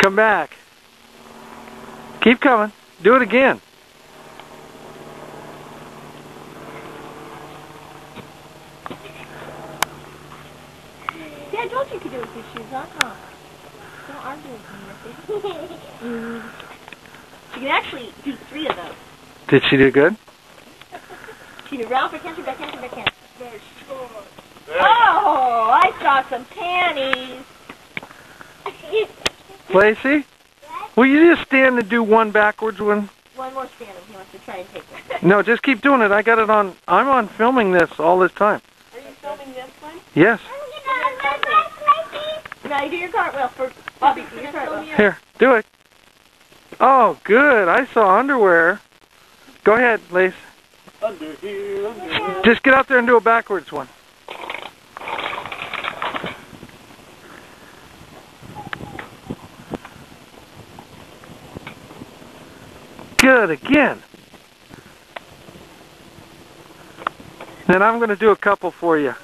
Come back. Keep coming. Do it again. See, I told you could do it with your shoes on, huh? Don't argue with me. She can actually do 3 of those. Did she do good? She can do round for cancer, back cancer, back cancer. Oh, I saw some panties. Lacey? Will you just stand and do one backwards one? One more stand if he wants to try and take it. No, just keep doing it. I got it on. I'm on filming this all this time. Are you filming this one? Yes. Now you do your cartwheel for Bobby. Do your cartwheel. Here, do it. Oh, good. I saw underwear. Go ahead, Lace. Under here. Just get out there and do a backwards one. Good, again. Then I'm going to do a couple for you.